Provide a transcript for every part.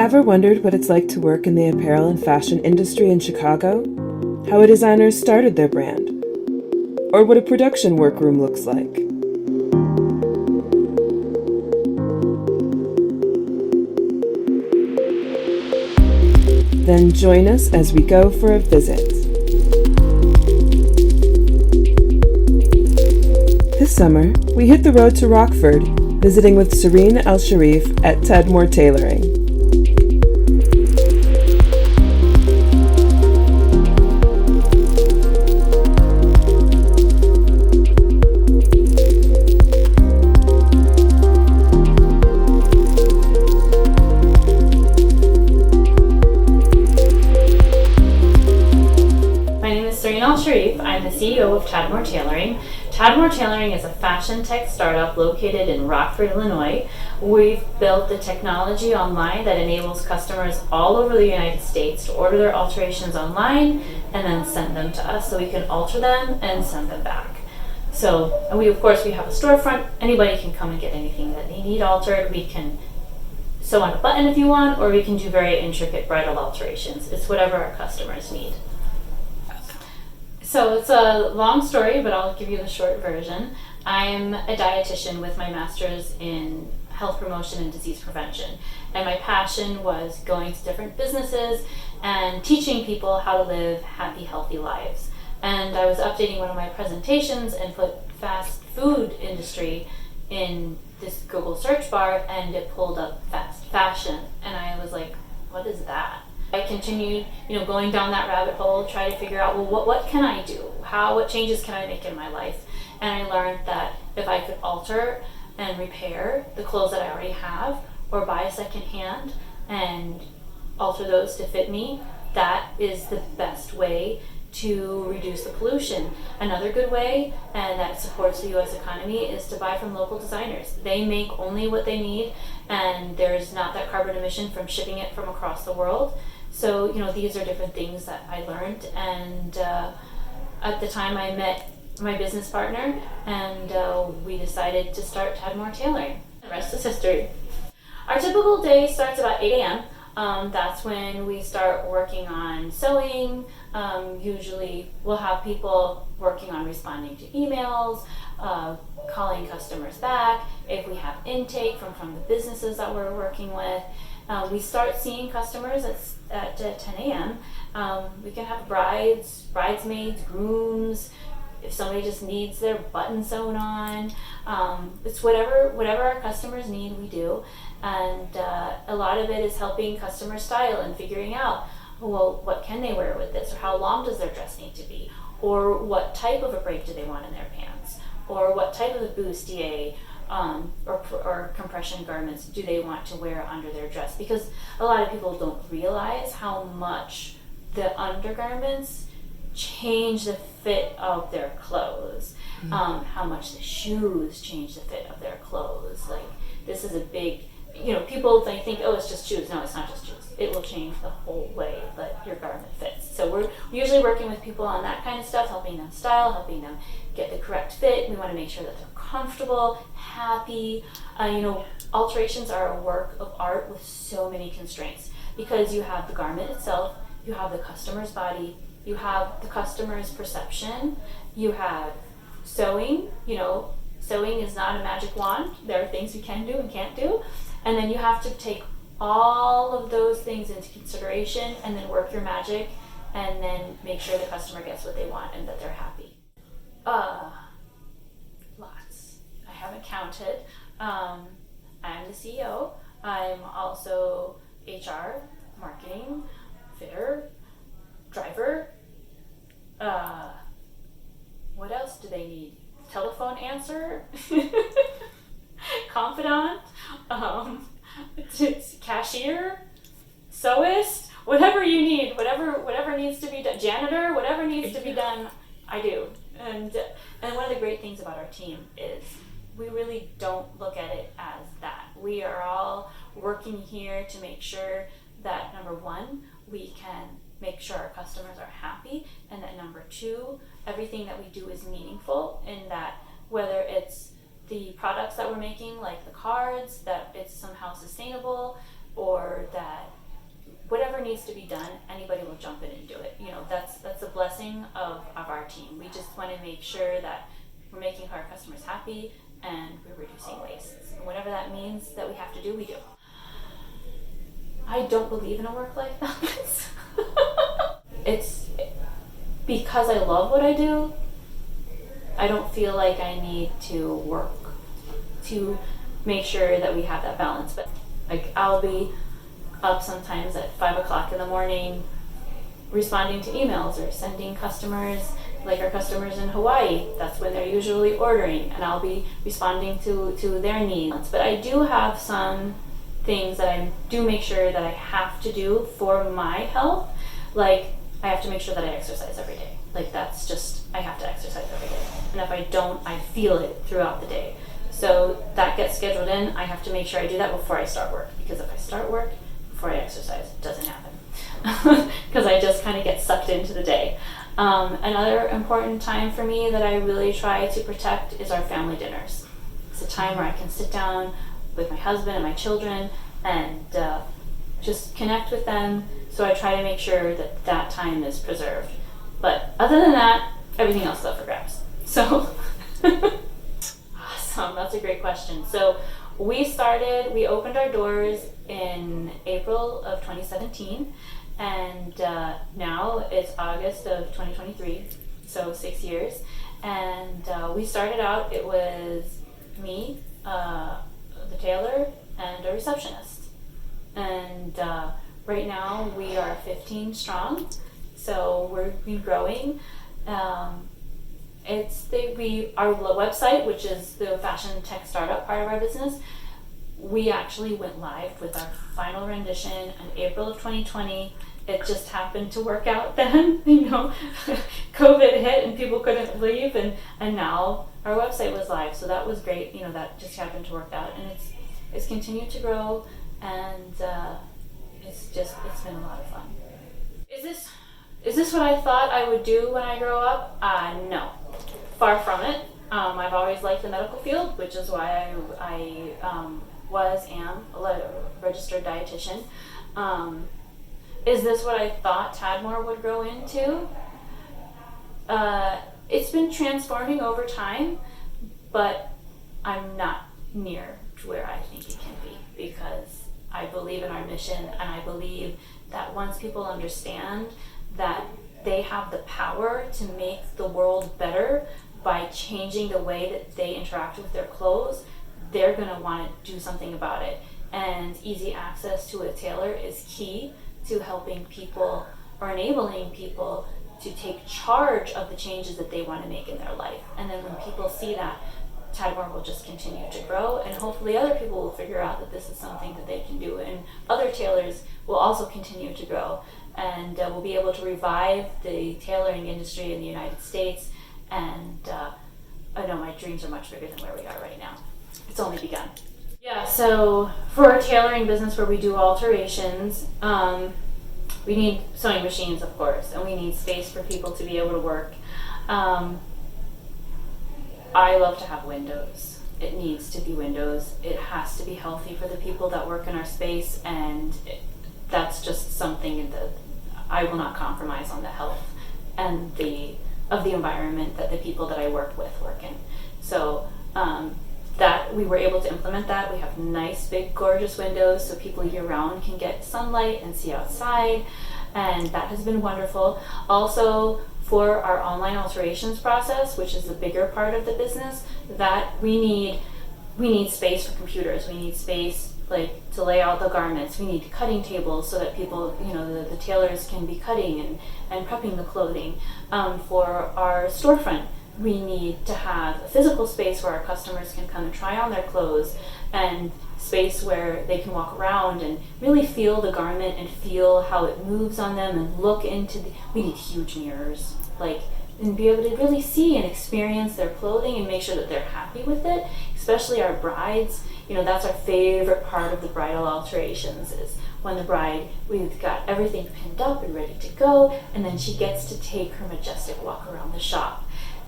Ever wondered what it's like to work in the apparel and fashion industry in Chicago? How a designer started their brand? Or what a production workroom looks like? Then join us as we go for a visit. This summer, we hit the road to Rockford, visiting with Sarene Alsharif at More Tailoring. My name is Sarene Alsharif. I'm the CEO of More Tailoring. More Tailoring is a fashion tech startup located in Rockford, Illinois. We've built the technology online that enables customers all over the United States to order their alterations online and then send them to us so we can alter them and send them back. And we have a storefront. Anybody can come and get anything that they need altered. We can sew on a button if you want, or we can do very intricate bridal alterations. It's whatever our customers need. So it's a long story, but I'll give you the short version. I'm a dietitian with my master's in health promotion and disease prevention. And my passion was going to different businesses and teaching people how to live happy, healthy lives. And I was updating one of my presentations and put fast food industry in this Google search bar, and it pulled up fast fashion. And I was like, what is that? I continued, going down that rabbit hole, trying to figure out, well, what can I do? What changes can I make in my life? And I learned that if I could alter and repair the clothes that I already have, or buy secondhand and alter those to fit me, that is the best way to reduce the pollution. Another good way, and that supports the U.S. economy, is to buy from local designers. They make only what they need, and there's not that carbon emission from shipping it from across the world. So, these are different things that I learned, and at the time I met my business partner, and we decided to start More Tailoring. The rest is history. Our typical day starts about 8 a.m. That's when we start working on sewing. Usually we'll have people working on responding to emails, calling customers back. If we have intake from the businesses that we're working with, we start seeing customers at 10 a.m. We can have brides, bridesmaids, grooms. If somebody just needs their button sewn on, it's whatever our customers need, we do. And a lot of it is helping customers style and figuring out, well, what can they wear with this, or how long does their dress need to be, or what type of a break do they want in their pants, or what type of a bustier or compression garments do they want to wear under their dress, because a lot of people don't realize how much the undergarments change the fit of their clothes, how much the shoes change the fit of their clothes. Like, this is a big, people think, oh, it's just shoes. No, it's not just shoes. It will change the whole way that your garment fits. So we're usually working with people on that kind of stuff, helping them style, helping them get the correct fit. We want to make sure that they're comfortable, happy. Alterations are a work of art with so many constraints, because you have the garment itself, you have the customer's body, you have the customer's perception, you have sewing. Sewing is not a magic wand. There are things you can do and can't do. And then you have to take all of those things into consideration and then work your magic and then make sure the customer gets what they want and that they're happy. Lots. I haven't counted. I'm the CEO. I'm also HR, marketing, fitter, driver. What else do they need? Telephone answer, confidant, cashier, sewist, whatever you need, whatever needs to be done, janitor, whatever needs to be done, I do. And one of the great things about our team is we really don't look at it as that. We are all working here to make sure that, number one, we can make sure our customers are happy, and that number two, everything that we do is meaningful, in that whether it's the products that we're making, like the cards, that it's somehow sustainable, or that needs to be done, anybody will jump in and do it. That's a blessing of our team. We just want to make sure that we're making our customers happy and we're reducing waste. Whatever that means that we have to do, we do. I don't believe in a work-life balance. It's because I love what I do. I don't feel like I need to work to make sure that we have that balance. But like, I'll be up sometimes at 5 o'clock in the morning responding to emails or sending customers, like our customers in Hawaii, that's when they're usually ordering, and I'll be responding to their needs. But I do have some things that I do make sure that I have to do for my health. Like, I have to make sure that I exercise every day. Like, that's just, I have to exercise every day. And if I don't, I feel it throughout the day. So that gets scheduled in. I have to make sure I do that before I start work. Because if I start work before I exercise, it doesn't happen. Because I just kind of get sucked into the day. Another important time for me that I really try to protect is our family dinners. It's a time where I can sit down with my husband and my children and just connect with them. So I try to make sure that that time is preserved. But other than that, everything else is up for grabs. So, awesome, that's a great question. So we opened our doors in April of 2017, and now it's August of 2023, so 6 years. And we started out, it was me, the tailor, and a receptionist. And right now we are 15 strong, so we've been growing. Our website, which is the fashion tech startup part of our business, we actually went live with our final rendition in April of 2020. It just happened to work out then, COVID hit and people couldn't leave, and now our website was live, so that was great. That just happened to work out, and it's continued to grow, and it's been a lot of fun. Is this what I thought I would do when I grow up? No, far from it. I've always liked the medical field, which is why I am a registered dietitian. Is this what I thought Tadmor would grow into? It's been transforming over time, but I'm not near to where I think it can be, because I believe in our mission, and I believe that once people understand that they have the power to make the world better by changing the way that they interact with their clothes, they're going to want to do something about it. And easy access to a tailor is key to helping people or enabling people to take charge of the changes that they want to make in their life. And then when people see that, Tadmor will just continue to grow, and hopefully other people will figure out that this is something that they can do, and other tailors will also continue to grow, and we'll be able to revive the tailoring industry in the United States. And I know my dreams are much bigger than where we are right now. It's only begun. Yeah, so for our tailoring business where we do alterations, we need sewing machines, of course, and we need space for people to be able to work. I love to have windows. It needs to be windows. It has to be healthy for the people that work in our space, and that's just something that I will not compromise on the health and of the environment that the people that I work with work in. So that we were able to implement that. We have nice, big, gorgeous windows so people year-round can get sunlight and see outside, and that has been wonderful. Also, for our online alterations process, which is the bigger part of the business, that we need space for computers. We need space to lay out the garments. We need cutting tables so that people, the tailors can be cutting and prepping the clothing. For our storefront, we need to have a physical space where our customers can come and try on their clothes, and space where they can walk around and really feel the garment and feel how it moves on them, and look into we need huge mirrors, and be able to really see and experience their clothing and make sure that they're happy with it, especially our brides. That's our favorite part of the bridal alterations, is when the bride, we've got everything pinned up and ready to go, and then she gets to take her majestic walk around the shop.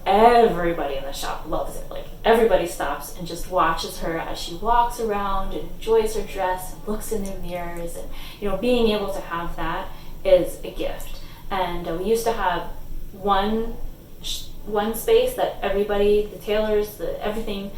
everybody in the shop loves it. Like, everybody stops and just watches her as she walks around and enjoys her dress and looks in the mirrors. And, you know, being able to have that is a gift. And we used to have one space that everybody, the tailors, everything,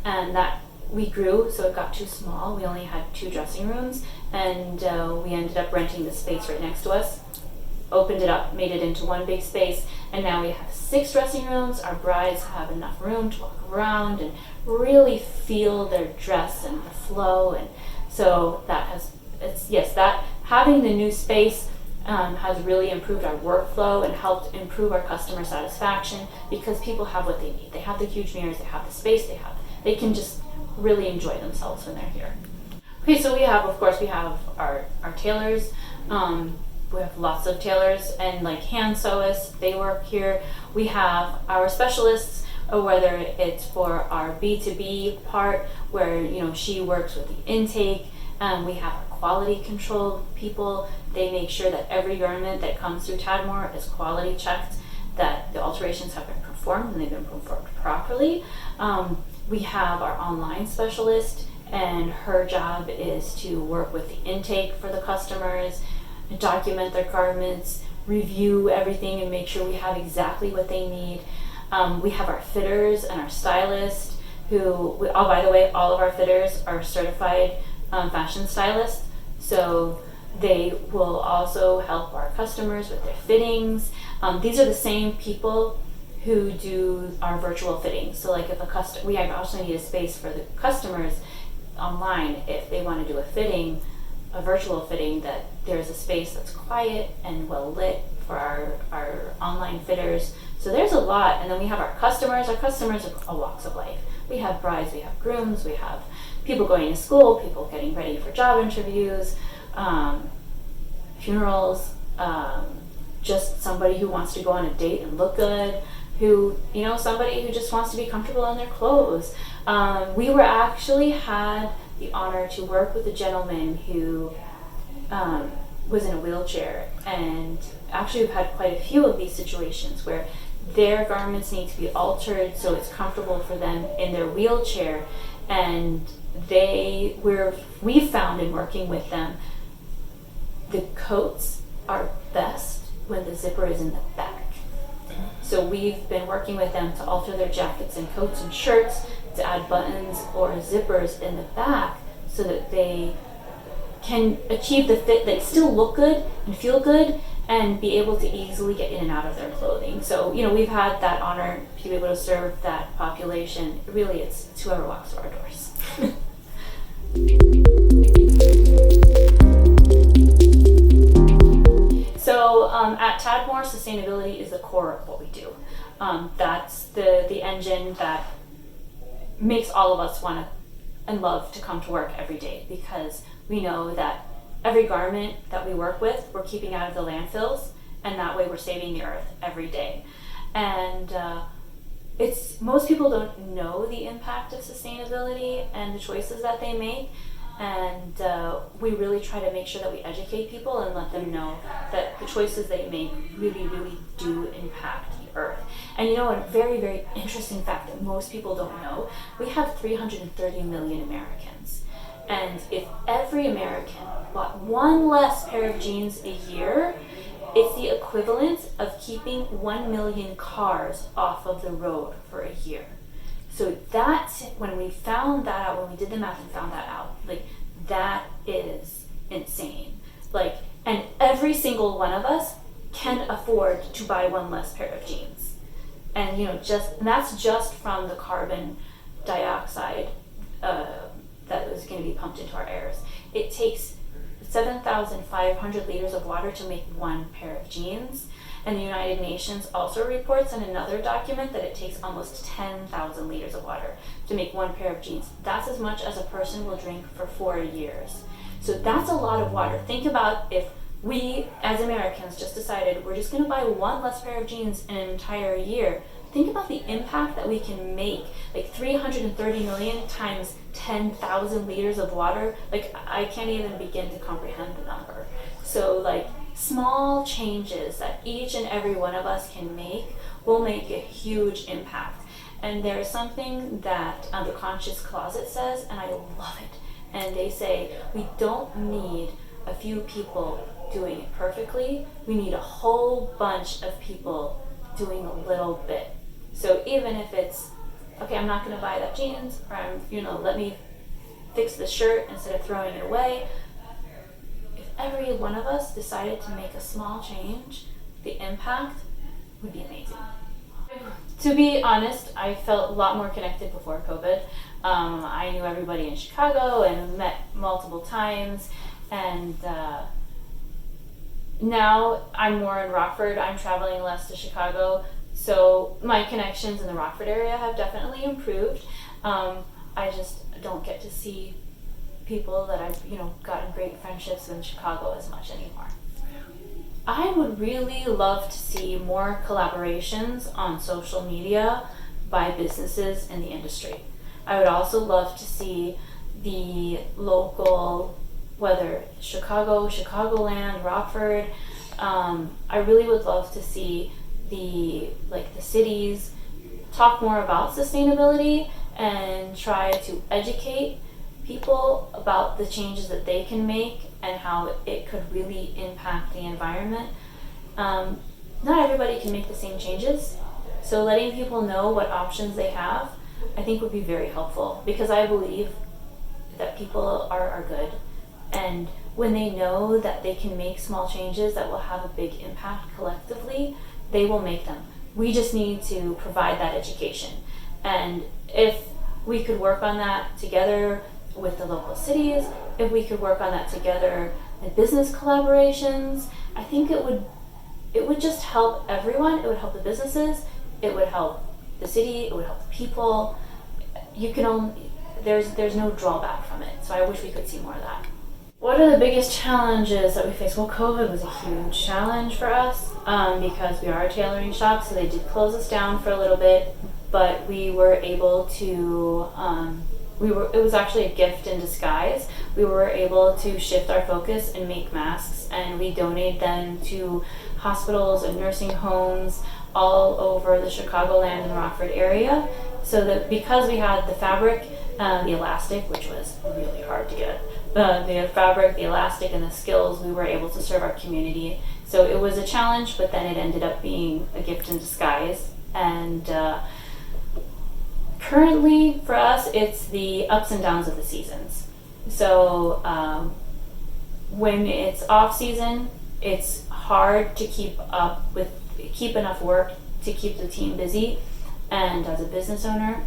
and that we grew, so it got too small. We only had 2 dressing rooms, and we ended up renting the space right next to us, opened it up, made it into one big space, and now we have 6 dressing rooms. Our brides have enough room to walk around and really feel their dress and the flow. And so that having the new space has really improved our workflow and helped improve our customer satisfaction, because people have what they need. They have the huge mirrors, they have the space, they can just really enjoy themselves when they're here. Okay, so we have our tailors. We have lots of tailors and like hand sewists, they work here. We have our specialists, whether it's for our B2B part, where, you know, she works with the intake. We have our quality control people. They make sure that every garment that comes through Tadmor is quality checked, that the alterations have been performed and they've been performed properly. We have our online specialist, and her job is to work with the intake for the customers, document their garments, review everything and make sure we have exactly what they need. We have our fitters and our stylists by the way, all of our fitters are certified fashion stylists, so they will also help our customers with their fittings. These are the same people who do our virtual fittings. So like if we also need a space for the customers online, if they want to do a virtual fitting, that there's a space that's quiet and well lit for our online fitters. So there's a lot. And then we have our customers. Our customers are all walks of life. We have brides, we have grooms, we have people going to school, people getting ready for job interviews, funerals, just somebody who wants to go on a date and look good, somebody who just wants to be comfortable in their clothes. We had the honor to work with a gentleman who was in a wheelchair, and actually we've had quite a few of these situations where their garments need to be altered so it's comfortable for them in their wheelchair, and we found in working with them, the coats are best when the zipper is in the back. So we've been working with them to alter their jackets and coats and shirts, to add buttons or zippers in the back so that they can achieve the fit, they still look good and feel good and be able to easily get in and out of their clothing. So, we've had that honor to be able to serve that population. Really, it's whoever walks through our doors. So at Tadmor, sustainability is the core of what we do. That's the engine that makes all of us want to and love to come to work every day, because we know that every garment that we work with, we're keeping out of the landfills, and that way we're saving the earth every day. And most people don't know the impact of sustainability and the choices that they make. And we really try to make sure that we educate people and let them know that the choices they make really, really do impact the earth. And a very, very interesting fact that most people don't know, we have 330 million Americans. And if every American bought one less pair of jeans a year, it's the equivalent of keeping 1 million cars off of the road for a year. So that's when we found that out, when we did the math and found that out, that is insane. And every single one of us can afford to buy one less pair of jeans. And that's just from the carbon dioxide that is going to be pumped into our airs. It takes 7,500 liters of water to make one pair of jeans. And the United Nations also reports in another document that it takes almost 10,000 liters of water to make one pair of jeans. That's as much as a person will drink for 4 years. So that's a lot of water. Think about if we, as Americans, just decided we're just going to buy one less pair of jeans in an entire year. Think about the impact that we can make. 330 million times 10,000 liters of water. I can't even begin to comprehend the number. So small changes that each and every one of us can make will make a huge impact. And there's something that the Conscious Closet says, and I love it. And they say, we don't need a few people doing it perfectly. We need a whole bunch of people doing a little bit. So even if it's, okay, I'm not going to buy that jeans, or let me fix the shirt instead of throwing it away. If every one of us decided to make a small change, the impact would be amazing. To be honest, I felt a lot more connected before COVID. I knew everybody in Chicago and met multiple times, and now I'm more in Rockford. I'm traveling less to Chicago, so my connections in the Rockford area have definitely improved. I just don't get to see people that I've gotten great friendships in Chicago as much anymore. I would really love to see more collaborations on social media by businesses in the industry. I would also love to see the local, whether Chicago, Chicagoland, Rockford, I really would love to see the cities talk more about sustainability and try to educate people about the changes that they can make and how it could really impact the environment. Not everybody can make the same changes, so letting people know what options they have, I think would be very helpful, because I believe that people are good, and when they know that they can make small changes that will have a big impact collectively, they will make them. We just need to provide that education, and if we could work on that together with the local cities, if we could work on that together in business collaborations, I think it would just help everyone. It would help the businesses, it would help the city, it would help the people. There's no drawback from it, so I wish we could see more of that. What are the biggest challenges that we face? Well, COVID was a huge challenge for us because we are a tailoring shop, so they did close us down for a little bit, but we were able to it was actually a gift in disguise. We were able to shift our focus and make masks, and we donate them to hospitals and nursing homes all over the Chicagoland and Rockford area, so that because we had the fabric, the elastic, which was really hard to get, the fabric, the elastic, and the skills, we were able to serve our community. So it was a challenge, but then it ended up being a gift in disguise. And currently, for us, it's the ups and downs of the seasons. So when it's off season, it's hard to keep enough work to keep the team busy. And as a business owner,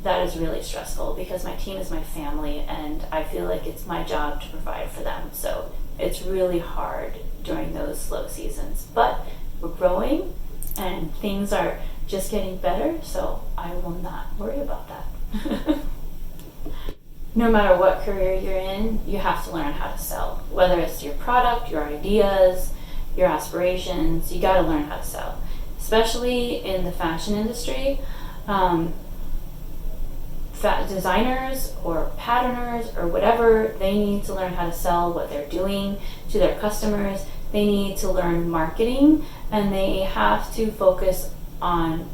that is really stressful because my team is my family, and I feel like it's my job to provide for them. So it's really hard during those slow seasons. But we're growing, and things are just getting better, so I will not worry about that. No matter what career you're in, you have to learn how to sell. Whether it's your product, your ideas, your aspirations, you gotta learn how to sell. Especially in the fashion industry, designers or patterners or whatever, they need to learn how to sell what they're doing to their customers. They need to learn marketing, and they have to focus on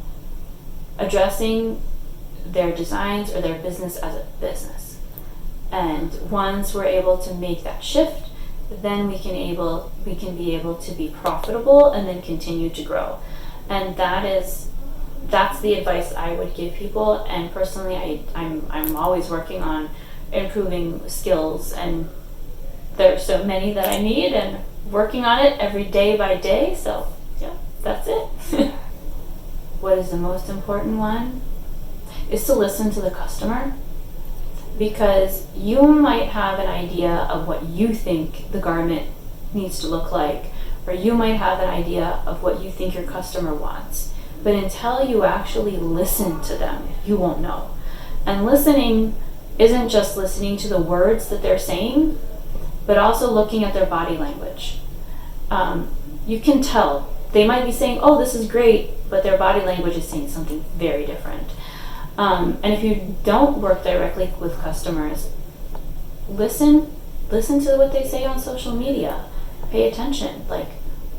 addressing their designs or their business as a business. And once we're able to make that shift, then we can be able to be profitable and then continue to grow. And that's the advice I would give people. And personally, I'm always working on improving skills, and there's so many that I need, and working on it every day by day. So yeah, that's it. What is the most important one is to listen to the customer, because you might have an idea of what you think the garment needs to look like, or you might have an idea of what you think your customer wants. But until you actually listen to them, you won't know. And listening isn't just listening to the words that they're saying, but also looking at their body language. You can tell. They might be saying, oh, this is great, but their body language is saying something very different. And if you don't work directly with customers, listen to what they say on social media. Pay attention. Like,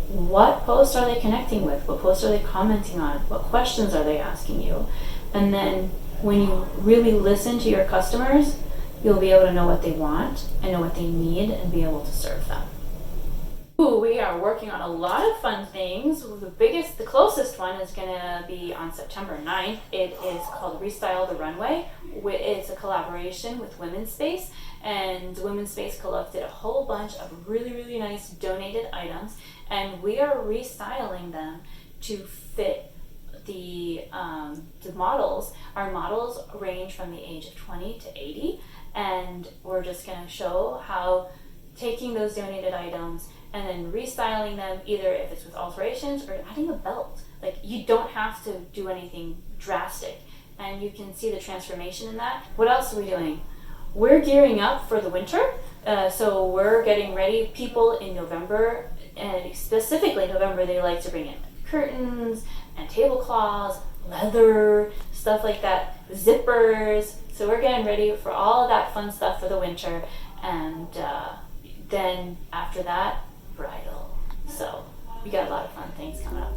what posts are they connecting with? What posts are they commenting on? What questions are they asking you? And then when you really listen to your customers, you'll be able to know what they want and know what they need and be able to serve them. Ooh, we are working on a lot of fun things. The closest one is going to be on September 9th. It is called Restyle the Runway. It's a collaboration with Women's Space, and Women's Space collected a whole bunch of really, really nice donated items, and we are restyling them to fit the models. Our models range from the age of 20 to 80, and we're just going to show how taking those donated items and then restyling them, either if it's with alterations or adding a belt. Like, you don't have to do anything drastic, and you can see the transformation in that. What else are we doing? We're gearing up for the winter, so we're getting ready. People in November, and specifically November, they like to bring in curtains and tablecloths, leather, stuff like that, zippers. So we're getting ready for all of that fun stuff for the winter, and then after that, bridal. So we got a lot of fun things coming up.